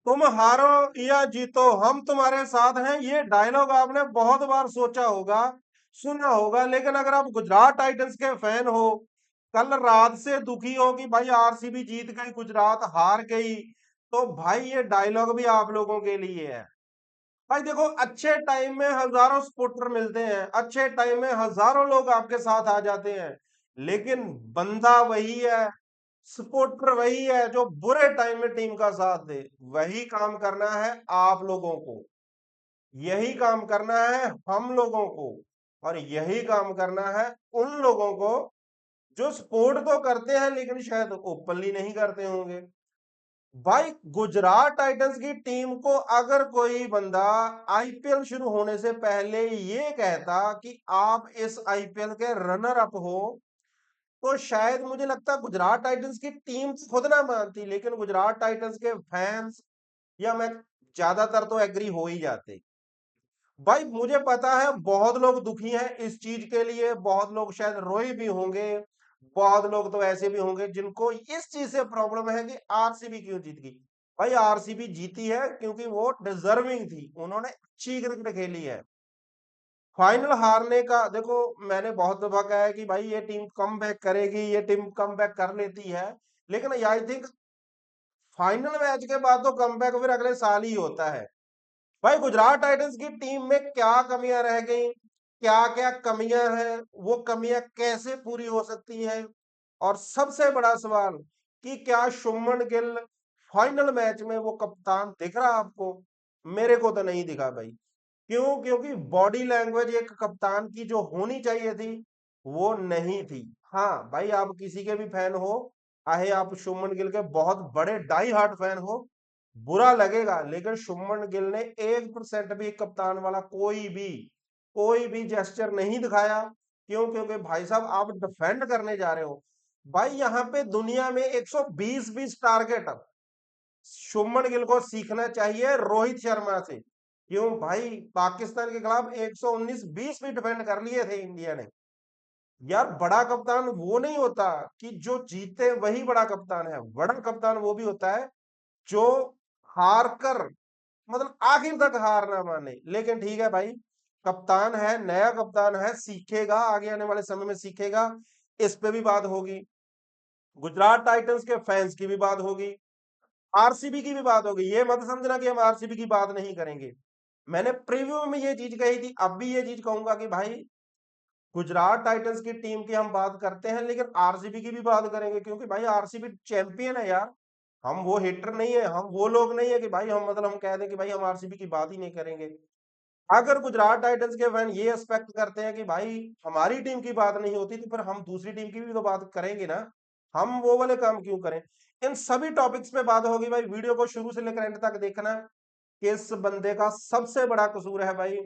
तुम हारो या जीतो हम तुम्हारे साथ हैं, ये डायलॉग आपने बहुत बार सोचा होगा, सुना होगा। लेकिन अगर आप गुजरात टाइटंस के फैन हो, कल रात से दुखी हो कि भाई आरसीबी जीत गई, गुजरात हार गई, तो भाई ये डायलॉग भी आप लोगों के लिए है। भाई देखो, अच्छे टाइम में हजारों सपोर्टर मिलते हैं, अच्छे टाइम में हजारों लोग आपके साथ आ जाते हैं, लेकिन बंदा वही है, सपोर्टर वही है जो बुरे टाइम में टीम का साथ दे। वही काम करना है आप लोगों को, यही काम करना है हम लोगों को, और यही काम करना है उन लोगों को जो सपोर्ट तो करते हैं लेकिन शायद ओपनली नहीं करते होंगे। भाई गुजरात टाइटंस की टीम को अगर कोई बंदा आईपीएल शुरू होने से पहले ये कहता कि आप इस आईपीएल के रनर अप हो, तो शायद मुझे लगता गुजरात टाइटंस की टीम खुद ना मानती, लेकिन गुजरात टाइटंस के फैंस या मैं ज्यादातर तो एग्री हो ही जाते। भाई मुझे पता है बहुत लोग दुखी हैं इस चीज के लिए, बहुत लोग शायद रोए भी होंगे, बहुत लोग तो ऐसे भी होंगे जिनको इस चीज से प्रॉब्लम है कि आरसीबी क्यों जीत गई। भाई आरसीबी जीती है क्योंकि वो डिजर्विंग थी, उन्होंने अच्छी क्रिकेट खेली है। फाइनल हारने का देखो, मैंने बहुत दफा कहा है कि भाई ये टीम कम बैक करेगी, ये टीम कम बैक कर लेती है, लेकिन आई थिंक फाइनल मैच के बाद तो कम बैक फिर अगले साल ही होता है। भाई गुजरात टाइटंस की टीम में क्या कमियां रह गई, क्या क्या कमियां हैं, वो कमियां कैसे पूरी हो सकती हैं, और सबसे बड़ा सवाल कि क्या शुभमन गिल फाइनल मैच में वो कप्तान दिख रहा आपको? मेरे को तो नहीं दिखा भाई। क्यों? क्योंकि बॉडी लैंग्वेज एक कप्तान की जो होनी चाहिए थी वो नहीं थी। हाँ भाई, आप किसी के भी फैन हो, चाहे आप शुभमन गिल के बहुत बड़े डाई हार्ट फैन हो, बुरा लगेगा, लेकिन शुभमन गिल ने 1% भी कप्तान वाला कोई भी जेस्चर नहीं दिखाया। क्यों? क्योंकि भाई साहब आप डिफेंड करने जा रहे हो। भाई यहाँ पे दुनिया में 120 टारगेट, शुभमन गिल को सीखना चाहिए रोहित शर्मा से। क्यों भाई? पाकिस्तान के खिलाफ 119 भी डिफेंड कर लिए थे इंडिया ने। यार बड़ा कप्तान वो नहीं होता कि जो जीते वही बड़ा कप्तान है, बड़ा कप्तान वो भी होता है जो हार कर, मतलब आखिर तक हार ना माने। लेकिन ठीक है भाई, कप्तान है, नया कप्तान है, सीखेगा, आगे आने वाले समय में सीखेगा, इस पे भी बात होगी। गुजरात टाइटंस के फैंस की भी बात होगी, आरसीबी की भी बात होगी। ये मत समझना कि हम आरसीबी की बात नहीं करेंगे। मैंने प्रीव्यू में ये चीज कही थी, अब भी ये चीज कहूंगा कि भाई गुजरात टाइटंस की टीम की हम बात करते हैं, लेकिन आरसीबी की भी बात करेंगे, क्योंकि भाई आरसीबी चैंपियन है यार। हम वो हिटर नहीं है, हम वो लोग नहीं है कि भाई हम मतलब हम कह दें कि भाई हम आरसीबी की बात ही नहीं करेंगे। अगर गुजरात टाइटंस के फैन ये एक्सपेक्ट करते हैं कि भाई हमारी टीम की बात नहीं होती, तो फिर हम दूसरी टीम की भी तो बात करेंगे ना। हम वो वाले काम क्यों करें? इन सभी टॉपिक्स पे बात होगी भाई, वीडियो को शुरू से लेकर एंड तक देखना। किस बंदे का सबसे बड़ा कसूर है भाई,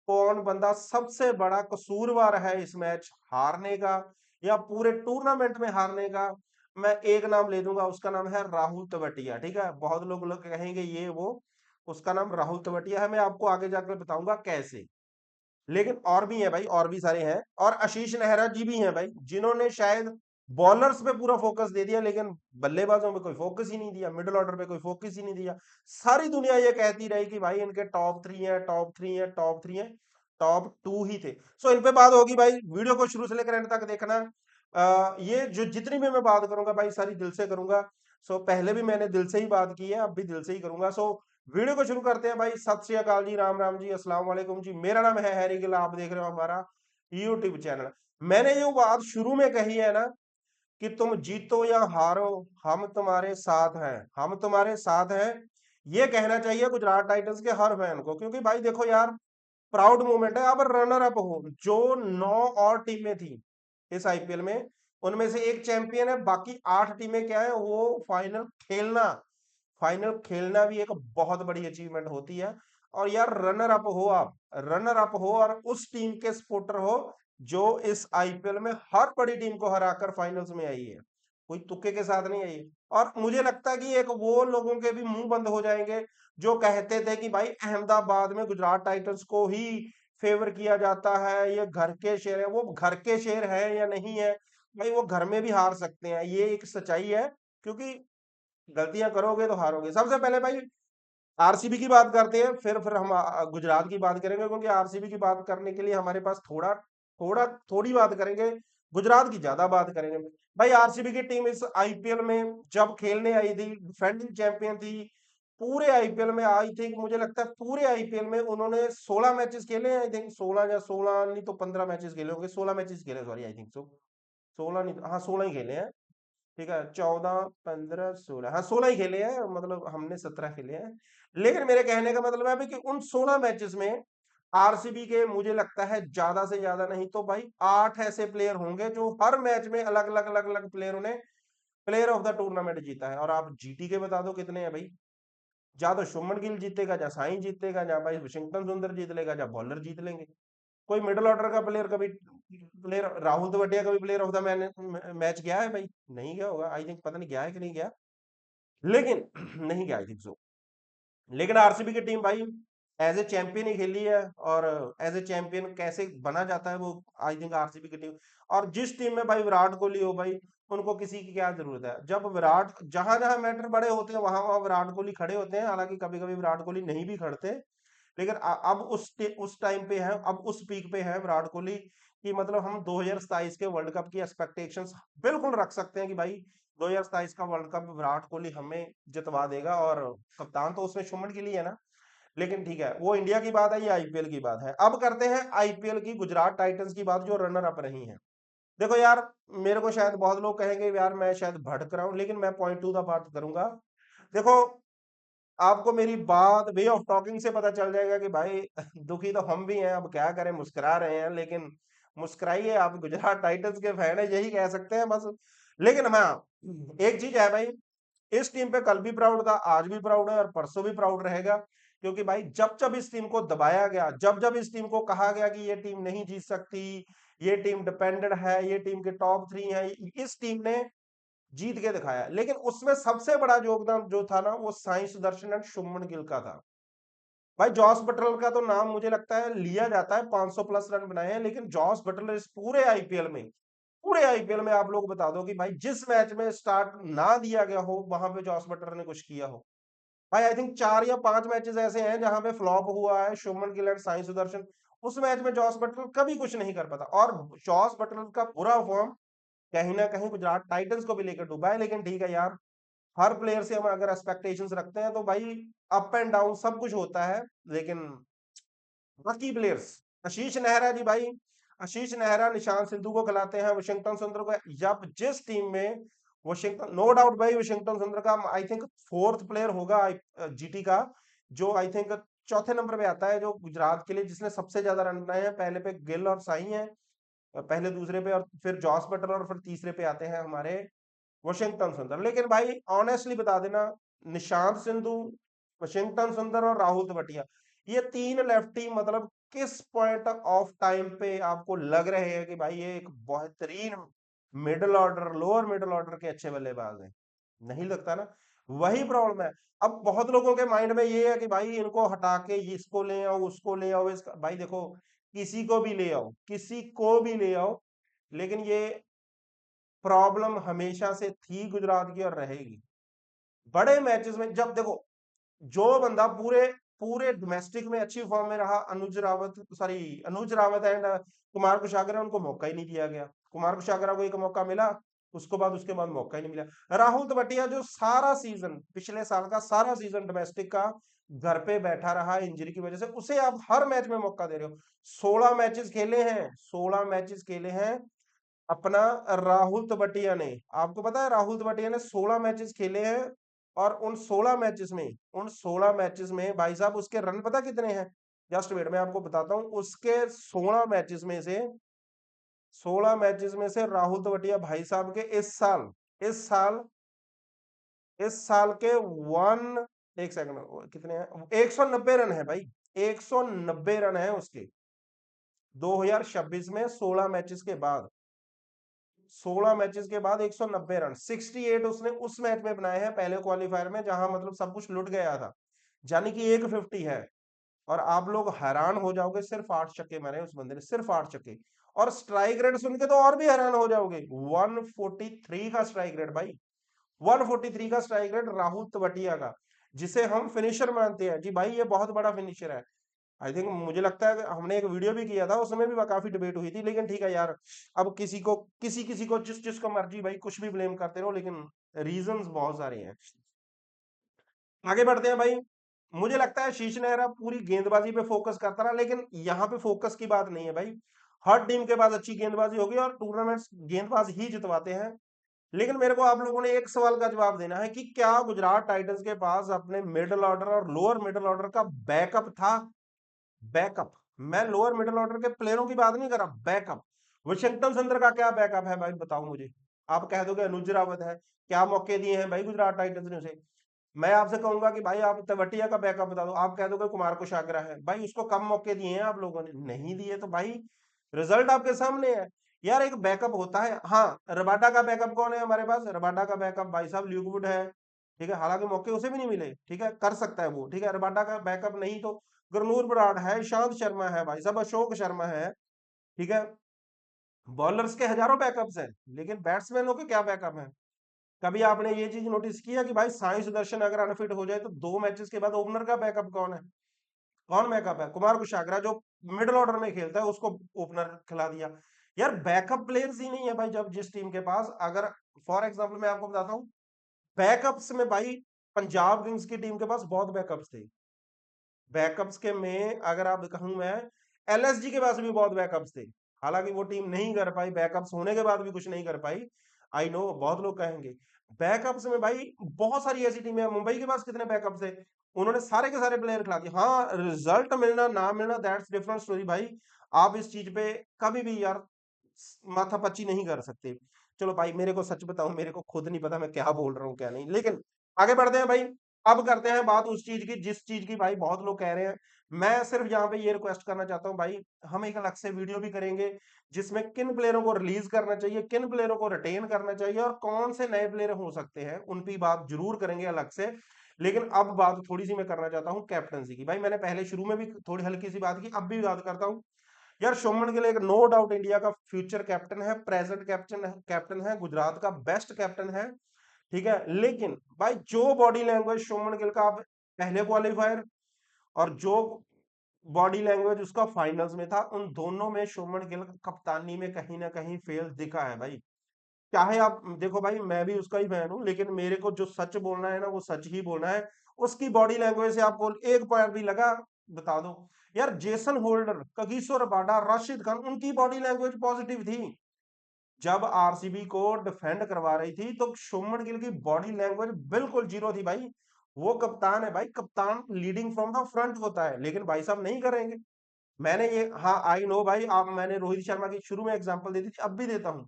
कौन बंदा सबसे बड़ा कसूरवार है इस मैच हारने का या पूरे टूर्नामेंट में हारने का? मैं एक नाम ले दूंगा, उसका नाम है राहुल तेवतिया। ठीक है, बहुत लोग कहेंगे ये वो, उसका नाम राहुल तेवतिया है। मैं आपको आगे जाकर बताऊंगा कैसे। लेकिन और भी है भाई, और भी सारे हैं, और आशीष नेहरा जी भी हैं भाई, जिन्होंने शायद बॉलर्स पे पूरा फोकस दे दिया, लेकिन बल्लेबाजों पे कोई फोकस ही नहीं दिया, मिडिल ऑर्डर पे कोई फोकस ही नहीं दिया। सारी दुनिया ये कहती रही कि भाई इनके टॉप 3 है, टॉप 3 है, टॉप 3 है, टॉप 2 ही थे। सो इन पे बात होगी भाई, वीडियो को शुरू से लेकर एंड तक देखना। ये जो जितनी भी मैं बात करूंगा भाई सारी दिल से करूंगा। सो पहले भी मैंने दिल से ही बात की है, अब भी दिल से ही करूंगा। सो वीडियो को शुरू करते हैं भाई। सत श्री अकाल जी, राम राम जी, अस्सलाम वालेकुम जी। मेरा नाम है हैरी गिल, आप देख रहे हो हमारा यूट्यूब चैनल। मैंने जो बात शुरू में कही है ना कि तुम जीतो या हारो, हम तुम्हारे साथ हैं, हम तुम्हारे साथ हैं, ये कहना चाहिए गुजरात टाइटंस के हर फैन को। क्योंकि भाई देखो यार, प्राउड मोमेंट है, अब रनर अप हो। जो 9 और टीमें थी इस आईपीएल में, उनमें से एक चैंपियन है, बाकी 8 टीमें क्या है, वो फाइनल खेलना भी एक बहुत बड़ी अचीवमेंट होती है। और यार रनर अप हो, आप रनर अप हो और उस टीम के सपोर्टर हो जो इस आईपीएल में हर बड़ी टीम को हराकर फाइनल्स में आई है, कोई तुक्के के साथ नहीं आई है। और मुझे लगता है कि एक वो लोगों के भी मुंह बंद हो जाएंगे जो कहते थे कि भाई अहमदाबाद में गुजरात टाइटंस को ही फेवर किया जाता है, ये घर के शेर है। वो घर के शेर है या नहीं है भाई, वो घर में भी हार सकते हैं, ये एक सच्चाई है। क्योंकि गलतियां करोगे तो हारोगे। सबसे पहले भाई आरसीबी की बात करते हैं, फिर हम गुजरात की बात करेंगे, क्योंकि आरसीबी की बात करने के लिए हमारे पास थोड़ी बात करेंगे, गुजरात की ज्यादा बात करेंगे। भाई आरसीबी की टीम इस आईपीएल में जब खेलने आई थी, डिफेंडिंग चैंपियन थी, पूरे आईपीएल में आई थिंक मुझे लगता है पूरे आईपीएल में उन्होंने 16 मैचेस खेले हैं, आई थिंक 16 या 16 नहीं तो 15 मैचेस खेले होंगे, 16 मैचेस खेले, सॉरी आई थिंक सो 16 नहीं, हाँ 16 ही खेले हैं। ठीक है, 14 15 16, हाँ 16 ही खेले हैं, मतलब हमने 17 खेले हैं। लेकिन मेरे कहने का मतलब है कि उन 16 मैचेस में आरसीबी के मुझे लगता है ज्यादा से ज्यादा नहीं तो भाई 8 ऐसे प्लेयर होंगे जो हर मैच में अलग अलग प्लेयरों ने प्लेयर ऑफ द टूर्नामेंट जीता है। और आप जीटी के बता दो कितने हैं भाई? या तो शुभमन गिल जीतेगा, या साई जीतेगा, या भाई वाशिंगटन सुंदर जीत लेगा, या बॉलर जीत लेंगे। कोई मिडिल ऑर्डर का प्लेयर कभी, प्लेयर राहुल तेवतिया कभी प्लेयर ऑफ द मैच गया है भाई? नहीं गया होगा, आई थिंक, पता नहीं गया है कि नहीं गया, लेकिन नहीं गया आई थिंक सो। लेकिन आरसीबी की टीम भाई एज ए चैंपियन ही खेली है, और एज ए चैंपियन कैसे बना जाता है वो आई थिंक आरसीबी की टीम। और जिस टीम में भाई विराट कोहली हो भाई, उनको किसी की क्या जरूरत है? जब विराट, जहां जहां मैटर बड़े होते हैं वहां वहां विराट कोहली खड़े होते हैं, हालांकि कभी कभी विराट कोहली नहीं भी खड़ते, लेकिन अब उस टाइम पे है, अब उस पीक पे है विराट कोहली कि मतलब हम 2027 के वर्ल्ड कप की एक्सपेक्टेशंस बिल्कुल रख सकते हैं कि भाई 2027 का वर्ल्ड कप विराट कोहली हमें जितवा देगा। और कप्तान तो उसमें शुभमन गिल ही है ना। लेकिन ठीक है, वो इंडिया की बात है, ये आईपीएल की बात है। अब करते हैं आईपीएल की गुजरात टाइटंस की बात, जो रनर अप रही है। देखो यार, मेरे को शायद बहुत लोग कहेंगे यार मैं शायद भटक रहा हूं, लेकिन मैं पॉइंट टू द बात करूंगा। देखो, आपको मेरी बात, वे ऑफ टॉकिंग से पता चल जाएगा कि भाई दुखी तो हम भी हैं, अब क्या करें, मुस्कुरा रहे हैं, लेकिन मुस्कुराइए, आप गुजरात टाइटंस के फैन है, यही कह सकते हैं बस। लेकिन हाँ, एक चीज है भाई, इस टीम पे कल भी प्राउड था, आज भी प्राउड है, और परसों भी प्राउड रहेगा। क्योंकि भाई जब जब इस टीम को दबाया गया, जब जब इस टीम को कहा गया कि ये टीम नहीं जीत सकती, ये टीम डिपेंडेंट है, ये टीम के टॉप 3 है, इस टीम ने जीत के दिखाया। लेकिन उसमें सबसे बड़ा योगदान जो था ना, वो साई सुदर्शन एंड शुभमन गिल का था। भाई जॉस बटलर का तो नाम मुझे लगता है लिया जाता है, 500 प्लस रन बनाए हैं, लेकिन जॉस बटलर इस पूरे आईपीएल में आप लोग बता दो कि भाई जिस मैच में स्टार्ट ना दिया गया हो, वहां पे जॉस बटलर ने कुछ किया हो। भाई आई थिंक 4 या 5 मैचेस ऐसे हैं जहां पे फ्लॉप हुआ है शुभमन गिल एंड साई सुदर्शन। उस मैच में जॉस बटलर कभी कुछ नहीं कर पाता, और जॉस बटलर का बुरा फॉर्म कहीं ना कहीं गुजरात टाइटंस को भी लेकर डूबा है। लेकिन ठीक है यार, हर प्लेयर से हम अगर एक्सपेक्टेशंस रखते हैं तो भाई अप एंड डाउन सब कुछ होता है। लेकिन बाकी प्लेयर्स, आशीष नेहरा जी भाई, आशीष नेहरा निशांत सिद्धू को खिलाते हैं, वाशिंगटन सुंदर को, जब जिस टीम में वाशिंगटन, नो डाउट भाई वाशिंगटन सुंदर का आई थिंक फोर्थ प्लेयर होगा जीटी का, जो आई थिंक चौथे नंबर पे आता है जो गुजरात के लिए, जिसने सबसे ज्यादा रन बनाए हैं। पहले पे गिल और साई हैं, पहले दूसरे पे, और फिर जॉस बटलर, और फिर तीसरे पे आते हैं हमारे वाशिंगटन सुंदर। लेकिन भाई ऑनेस्टली बता देना, निशांत सिंधु, वाशिंगटन सुंदर और राहुल तेवतिया, ये तीन लेफ्टी मतलब किस पॉइंट ऑफ टाइम पे आपको लग रहे हैं कि भाई ये एक बेहतरीन middle order, lower middle order के अच्छे बल्लेबाज हैं? नहीं लगता ना। वही प्रॉब्लम है। अब बहुत लोगों के माइंड में ये है कि भाई इनको हटा के इसको ले आओ, उसको ले आओ, इसका भाई देखो, किसी को भी ले आओ, किसी को भी ले आओ, लेकिन ये प्रॉब्लम हमेशा से थी गुजरात की और रहेगी। बड़े मैचेस में जब देखो, जो बंदा पूरे पूरे डोमेस्टिक में अच्छी फॉर्म में रहा, अनुज रावत एंड कुमार कुशागरा, उनको मौका ही नहीं दिया गया। कुमार कुशागरा को एक मौका मिला, उसके बाद मौका ही नहीं मिला। राहुल तेवतिया जो सारा सीजन, पिछले साल का सारा सीजन डोमेस्टिक का घर पे बैठा रहा इंजरी की वजह से, उसे आप हर मैच में मौका दे रहे हो। 16 मैचेस खेले हैं, 16 मैचेस खेले हैं अपना राहुल तेवतिया ने। आपको पता है राहुल तेवतिया ने 16 मैचेस खेले हैं, और उन 16 मैचेस में भाई साहब उसके रन पता कितने हैं? जस्ट वेट, मैं आपको बताता हूं। उसके 16 मैचेस में से राहुल तेवतिया भाई साहब के इस साल इस साल के वन एक सेकंड, कितने हैं, 190 रन है भाई, 190 रन है उसके 2026 में 16 मैचेस के बाद। 16 मैचेस के बाद 190 रन, 68 उसने उस मैच में बनाए हैं पहले क्वालिफायर में, जहां मतलब सब कुछ लुट गया था, यानी कि 150 है। और आप लोग हैरान हो जाओगे, सिर्फ 8 छक्के मारे उस बंदे ने, सिर्फ 8 छक्के। और स्ट्राइक रेट सुन के तो और भी हैरान हो जाओगे, 143 का स्ट्राइक रेट भाई, 143 का स्ट्राइक रेट राहुल तेवतिया का। जिसे हम फिनिशर मानते हैं, जी भाई ये बहुत बड़ा फिनिशर है। आई थिंक मुझे लगता है कि हमने एक वीडियो भी किया था, उसमें भी काफी डिबेट हुई थी, लेकिन ठीक है यार, अब किसी किसी को जिस जिसको मर्जी भाई कुछ भी ब्लेम करते रहो, लेकिन रीजंस बहुत सारे हैं। आगे बढ़ते हैं भाई। मुझे लगता है शीश नेहरा पूरी गेंदबाजी पे फोकस करता रहा, लेकिन यहाँ पे फोकस की बात नहीं है भाई। हर टीम के पास अच्छी गेंदबाजी होगी और टूर्नामेंट्स गेंदबाज ही जितवाते हैं। लेकिन मेरे को आप लोगों ने एक सवाल का जवाब देना है कि क्या गुजरात टाइटंस के पास अपने मिडिल ऑर्डर और लोअर मिडिल ऑर्डर का बैकअप था? बैकअप, मैं लोअर मिडिल ऑर्डर के प्लेयरों की बात नहीं कर रहा, बैकअप। वशिंगटन सुंदर का क्या बैकअप है भाई, बताओ मुझे। आप कह दोगे अनुज रावत है, क्या मौके दिए हैं भाई गुजरात टाइटंस ने उसे। मैं आपसे कहूंगा कि भाई आप तवटिया का बैकअप बता दो, आप कह दोगे कुमार कुशाग्रा है, भाई उसको कम मौके दिए हैं आप लोगों ने, नहीं दिए तो भाई रिजल्ट आपके सामने है। यार एक बैकअप होता है। हाँ, रबाडा का बैकअप कौन है हमारे पास? रबाडा का बैकअप भाई साहब ल्यूकवुड है, ठीक है, हालांकि मौके उसे भी नहीं मिले, ठीक है, कर सकता है वो, ठीक है। रबाडा का बैकअप नहीं तो गुरनूर बराड़ है, ईशांत शर्मा है भाई साहब, अशोक शर्मा है, ठीक है। बॉलर्स के हजारों बैकअप्स हैं, लेकिन बैट्समैनों के क्या बैकअप है? कभी आपने ये चीज नोटिस किया कि भाई साई सुदर्शन अगर अनफिट हो जाए तो 2 मैचेस के बाद ओपनर का बैकअप कौन है? कौन बैकअप है? कुमार कुशाग्रा जो मिडिल ऑर्डर में खेलता है उसको ओपनर खिला दिया। यार बैकअप प्लेयर्स ही नहीं है भाई, जब जिस टीम के पास, अगर फॉर एग्जांपल मैं आपको बताता हूँ, बैकअप्स में भाई पंजाब किंग्स की टीम के पास बहुत बैकअप्स थे। बैकअप्स के में अगर आप कहूं मैं, एलएसजी के पास भी बहुत बैकअप्स थे, हालांकि वो टीम नहीं कर पाई, बैकअप्स होने के बाद भी कुछ नहीं कर पाई। आई नो बहुत लोग कहेंगे, बैकअप्स में भाई बहुत सारी ऐसी टीमें हैं। मुंबई के पास कितने बैकअप्स थे? उन्होंने सारे के सारे प्लेयर खिला दिए। हाँ, रिजल्ट मिलना ना मिलना दैट्स डिफरेंट स्टोरी भाई। आप इस चीज पे कभी भी यार माथापच्ची नहीं कर सकते। चलो भाई, मेरे को सच बताऊं, मेरे को खुद नहीं पता मैं क्या बोल रहा हूँ क्या नहीं, लेकिन आगे बढ़ते हैं भाई। अब करते हैं बात उस चीज की जिस चीज की भाई बहुत लोग कह रहे हैं। मैं सिर्फ यहाँ पे ये रिक्वेस्ट करना चाहता हूँ भाई, हम एक अलग से वीडियो भी करेंगे जिसमें किन प्लेयरों को रिलीज करना चाहिए, किन प्लेयरों को रिटेन करना चाहिए और कौन से नए प्लेयर हो सकते हैं, उन पे बात जरूर करेंगे अलग से। लेकिन अब बात थोड़ी सी मैं करना चाहता हूँ कैप्टनसी की। भाई मैंने पहले शुरू में भी थोड़ी हल्की सी बात की, अब भी बात करता हूँ। यार शुभमन गिल एक नो डाउट इंडिया का फ्यूचर कैप्टन है, प्रेजेंट कैप्टन है, गुजरात का बेस्ट कैप्टन है, ठीक है। लेकिन भाई जो बॉडी लैंग्वेज शुभमन गिल का आप पहले क्वालिफायर और जो बॉडी लैंग्वेज उसका फाइनल्स में था, उन दोनों में शुभमन गिल कप्तानी में कहीं ना कहीं फेल दिखा है भाई। चाहे आप देखो भाई, मैं भी उसका ही फैन हूं, लेकिन मेरे को जो सच बोलना है ना वो सच ही बोलना है। उसकी बॉडी लैंग्वेज से आपको एक पॉइंट भी लगा, बता दो। यार Jason holder, Kagiso Rabada, Rashid Khan, उनकी बॉडी लैंग्वेज पॉजिटिव थी। जब आरसीबी को डिफेंड करवा रही थी तो शुभमन गिल की बॉडी लैंग्वेज बिल्कुल जीरो थी भाई। वो कप्तान है भाई, कप्तान लीडिंग फ्रॉम द फ्रंट होता है, लेकिन भाई साहब नहीं करेंगे। मैंने ये, हाँ आई नो भाई, आप, मैंने रोहित शर्मा की शुरू में एग्जांपल दी थी, अब भी देता हूं,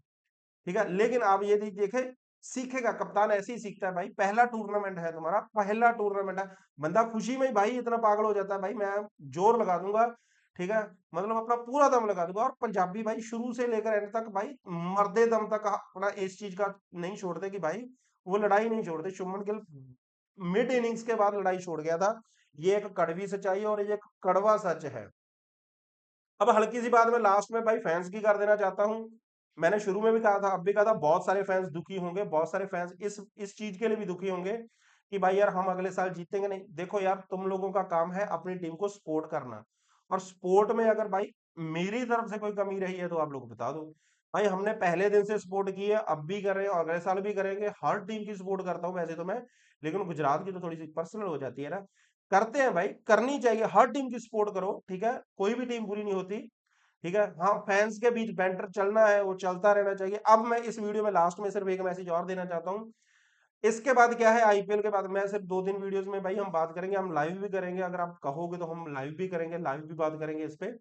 ठीक है। लेकिन आप ये देखे, सीखेगा कप्तान ऐसे ही सीखता है भाई। पहला टूर्नामेंट है तुम्हारा, पहला टूर्नामेंट है, बंदा खुशी में ही भाई इतना पागल हो जाता है भाई, मैं जोर लगा दूंगा, ठीक है, मतलब अपना पूरा दम लगा दूंगा। और पंजाबी भाई शुरू से लेकर एंड तक भाई मरदे दम तक अपना इस चीज का नहीं छोड़ते कि भाई वो लड़ाई नहीं छोड़ते। शुभमन गिल मिड इनिंग्स के बाद लड़ाई छोड़ गया था, ये एक कड़वी सच्चाई है और ये एक कड़वा सच है। अब हल्की सी बात मैं लास्ट में भाई फैंस की कर देना चाहता हूँ। मैंने शुरू में भी कहा था, अब भी कहा था, बहुत सारे फैंस दुखी होंगे, बहुत सारे फैंस इस चीज के लिए भी दुखी होंगे कि भाई यार हम अगले साल जीतेंगे नहीं। देखो यार, तुम लोगों का काम है अपनी टीम को सपोर्ट करना, और सपोर्ट में अगर भाई मेरी तरफ से कोई कमी रही है तो आप लोग बता दो। भाई हमने पहले दिन से सपोर्ट की है, अब भी कर रहे हैं और अगले साल भी करेंगे, हर टीम की सपोर्ट करता हूँ वैसे तो मैं, लेकिन गुजरात की तो थोड़ी सी पर्सनल हो जाती है ना। करते हैं भाई, करनी चाहिए, हर टीम की सपोर्ट करो, ठीक है, कोई भी टीम बुरी नहीं होती, ठीक है। हाँ, फैंस के बीच बैंटर चलना है, वो चलता रहना चाहिए। अब मैं इस वीडियो में लास्ट में सिर्फ एक मैसेज और देना चाहता हूँ। इसके बाद क्या है, आईपीएल के बाद मैं सिर्फ 2 3 वीडियोस में भाई हम बात करेंगे, हम लाइव भी करेंगे, अगर आप कहोगे तो हम लाइव भी करेंगे, लाइव भी बात करेंगे इस पे।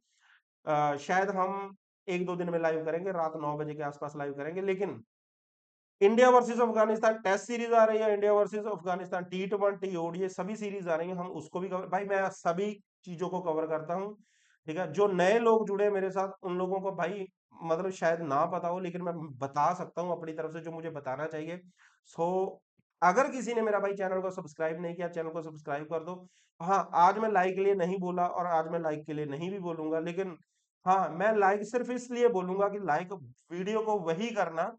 शायद हम 1 2 दिन में लाइव करेंगे, रात 9 बजे के आसपास लाइव करेंगे। लेकिन India versus Afghanistan test series आ रही है, India versus Afghanistan T20 ODI सभी सीरीज आ रही है, हम उसको भी कवर, भाई मैं सभी चीजों को कवर करता हूँ, ठीक है। जो नए लोग जुड़े मेरे साथ उन लोगों को भाई मतलब शायद ना पता हो, लेकिन मैं बता सकता हूँ अपनी तरफ से जो मुझे बताना चाहिए। सो अगर किसी ने मेरा भाई चैनल को सब्सक्राइब नहीं किया, चैनल को सब्सक्राइब कर दो। हाँ, आज मैं लाइक के लिए नहीं बोला और आज मैं लाइक के लिए नहीं भी बोलूंगा, लेकिन हाँ, मैं लाइक सिर्फ इसलिए बोलूंगा कि लाइक वीडियो को वही करना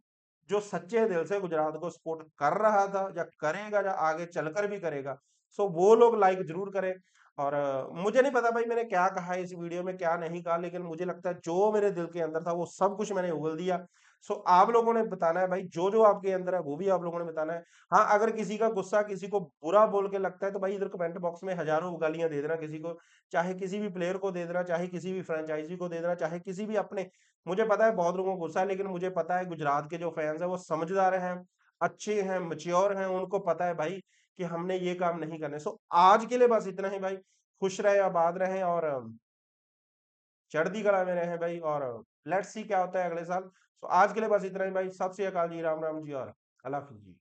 जो सच्चे दिल से गुजरात को सपोर्ट कर रहा था या करेगा या आगे चलकर भी करेगा। सो वो लोग लाइक जरूर करें। और मुझे नहीं पता भाई मैंने क्या कहा है इस वीडियो में, क्या नहीं कहा, लेकिन मुझे लगता है जो मेरे दिल के अंदर था वो सब कुछ मैंने उगल दिया। सो आप लोगों ने बताना है भाई, जो जो आपके अंदर है वो भी आप लोगों ने बताना है। हाँ, अगर किसी का गुस्सा किसी को बुरा बोल के लगता है तो भाई इधर कमेंट बॉक्स में हजारों गालियां दे देना किसी को, चाहे किसी भी प्लेयर को दे देना, चाहे किसी भी फ्रेंचाइजी को दे देना, चाहे किसी भी अपने। मुझे पता है बहुत लोगों को गुस्सा है, लेकिन मुझे पता है गुजरात के जो फैंस हैं वो समझदार हैं, अच्छे हैं, मैच्योर हैं, उनको पता है भाई कि हमने ये काम नहीं करने। सो आज के लिए बस इतना ही भाई। खुश रहे, आबाद रहें और चढ़ती कला में रहें भाई। और लेट्स सी क्या होता है अगले साल। सो आज के लिए बस इतना ही भाई। सत श्री अकाल जी, राम राम जी और अल्लाह हाफिज जी।